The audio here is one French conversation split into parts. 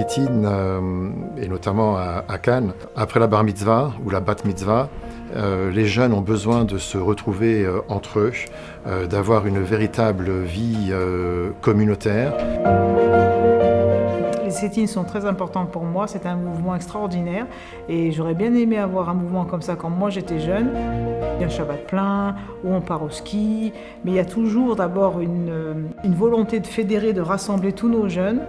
Sittin, et notamment à Cannes, après la bar mitzvah ou la bat mitzvah, les jeunes ont besoin de se retrouver entre eux, d'avoir une véritable vie communautaire. Les Sittins sont très importants pour moi, c'est un mouvement extraordinaire et j'aurais bien aimé avoir un mouvement comme ça quand moi j'étais jeune. Il y a un Shabbat plein, où on part au ski, mais il y a toujours d'abord une volonté de fédérer, de rassembler tous nos jeunes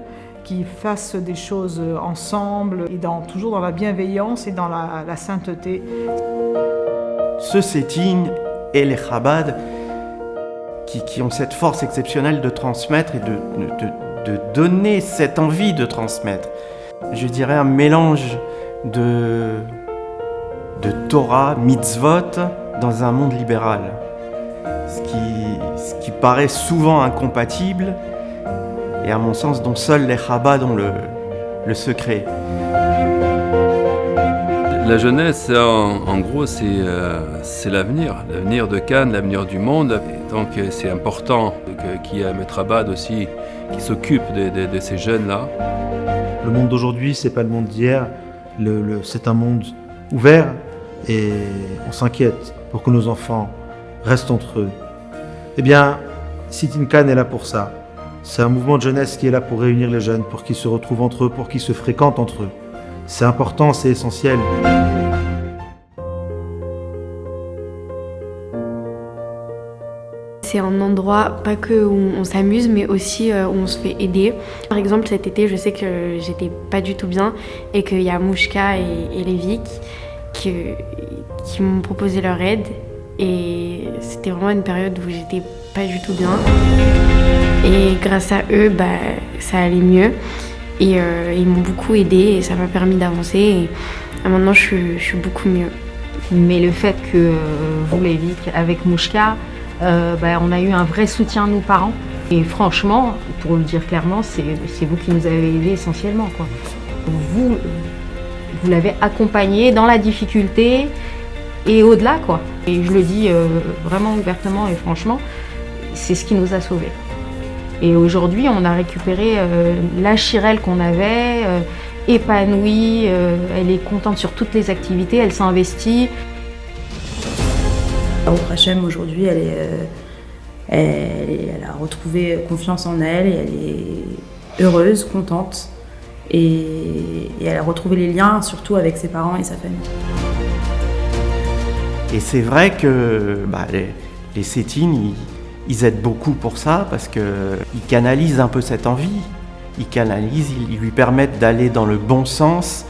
qui fassent des choses ensemble et toujours dans la bienveillance et dans la sainteté. Ce Sittin et les Chabad qui ont cette force exceptionnelle de transmettre et de donner cette envie de transmettre. Je dirais un mélange de Torah, mitzvot, dans un monde libéral. Ce qui paraît souvent incompatible, et à mon sens dont seuls les Chabad ont le secret. La jeunesse, en gros, c'est l'avenir de Cannes, l'avenir du monde. Et donc c'est important qu'il y ait un maître Chabad aussi qui s'occupe de ces jeunes-là. Le monde d'aujourd'hui, c'est pas le monde d'hier. C'est un monde ouvert et on s'inquiète pour que nos enfants restent entre eux. Eh bien, Sittin Cannes est là pour ça. C'est un mouvement de jeunesse qui est là pour réunir les jeunes, pour qu'ils se retrouvent entre eux, pour qu'ils se fréquentent entre eux. C'est important, c'est essentiel. C'est un endroit, pas que où on s'amuse, mais aussi où on se fait aider. Par exemple, cet été, je sais que j'étais pas du tout bien et qu'il y a Mouchka et Lévik qui m'ont proposé leur aide. Et c'était vraiment une période où j'étais pas du tout bien. Et grâce à eux, ça allait mieux. Et ils m'ont beaucoup aidée et ça m'a permis d'avancer. Et maintenant, je suis beaucoup mieux. Mais le fait que vous, Lévik, avec Mouchka, on a eu un vrai soutien, nous, parents. Et franchement, pour le dire clairement, c'est vous qui nous avez aidés essentiellement, quoi. Vous l'avez accompagné dans la difficulté et au-delà, quoi. Et je le dis vraiment ouvertement et franchement, c'est ce qui nous a sauvés. Et aujourd'hui, on a récupéré la Chirelle qu'on avait, épanouie, elle est contente sur toutes les activités, elle s'est investie. Au Hachem, aujourd'hui, elle a retrouvé confiance en elle et elle est heureuse, contente. Et elle a retrouvé les liens, surtout avec ses parents et sa famille. Et c'est vrai que les Sittin, ils aident beaucoup pour ça parce qu'ils canalisent un peu cette envie. Ils lui permettent d'aller dans le bon sens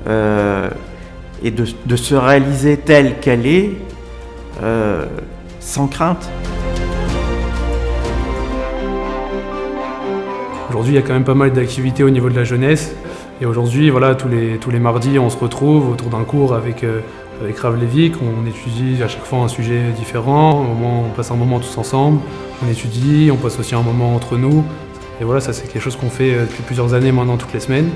et de se réaliser telle qu'elle est sans crainte. Aujourd'hui, il y a quand même pas mal d'activités au niveau de la jeunesse. Et aujourd'hui, voilà, tous les mardis, on se retrouve autour d'un cours avec Rav Lévik. On étudie à chaque fois un sujet différent. On passe un moment tous ensemble. On étudie, on passe aussi un moment entre nous. Et voilà, ça c'est quelque chose qu'on fait depuis plusieurs années maintenant, toutes les semaines.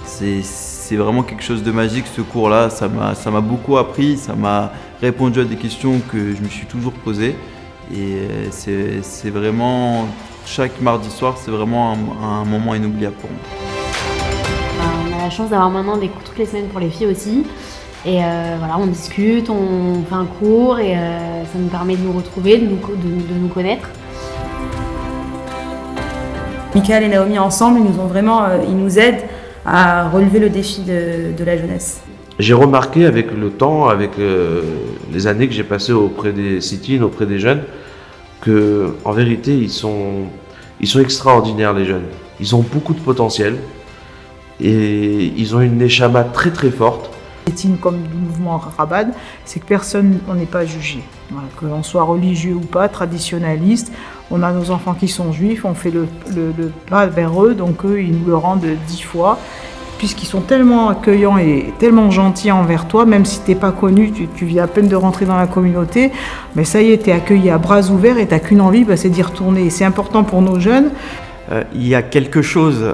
C'est vraiment quelque chose de magique, ce cours-là. Ça m'a beaucoup appris, ça m'a répondu à des questions que je me suis toujours posées. Et c'est vraiment, chaque mardi soir, c'est vraiment un moment inoubliable pour moi. On a la chance d'avoir maintenant des cours toutes les semaines pour les filles aussi. Et voilà, on discute, on fait un cours et ça nous permet de nous retrouver, de nous connaître. Michael et Naomi ensemble, ils nous aident à relever le défi de la jeunesse. J'ai remarqué avec le temps, avec les années que j'ai passées auprès des Sittin, auprès des jeunes, que en vérité ils sont extraordinaires, les jeunes. Ils ont beaucoup de potentiel et ils ont une neshama très très forte. Sittin comme du mouvement Chabad, c'est que on n'est pas jugé. Voilà, que l'on soit religieux ou pas, traditionnaliste, on a nos enfants qui sont juifs, on fait le pas vers eux, donc eux ils nous le rendent 10 fois, puisqu'ils sont tellement accueillants et tellement gentils envers toi, même si t'es pas connu, tu viens à peine de rentrer dans la communauté, mais ça y est, t'es accueilli à bras ouverts et t'as qu'une envie, c'est d'y retourner. Et c'est important pour nos jeunes. Il y a quelque chose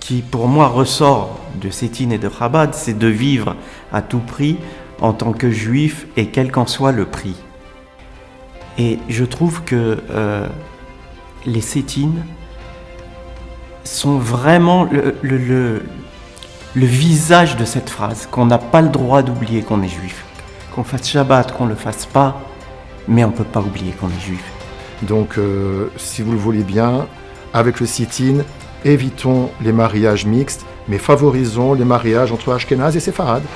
qui pour moi ressort de Sittin et de Chabad, c'est de vivre à tout prix en tant que juif et quel qu'en soit le prix. Et je trouve que les Sittin sont vraiment le visage de cette phrase, qu'on n'a pas le droit d'oublier qu'on est juif. Qu'on fasse Shabbat, qu'on ne le fasse pas, mais on ne peut pas oublier qu'on est juif. Donc, si vous le voulez bien, avec le sit-in, évitons les mariages mixtes, mais favorisons les mariages entre Ashkénazes et Séfarades.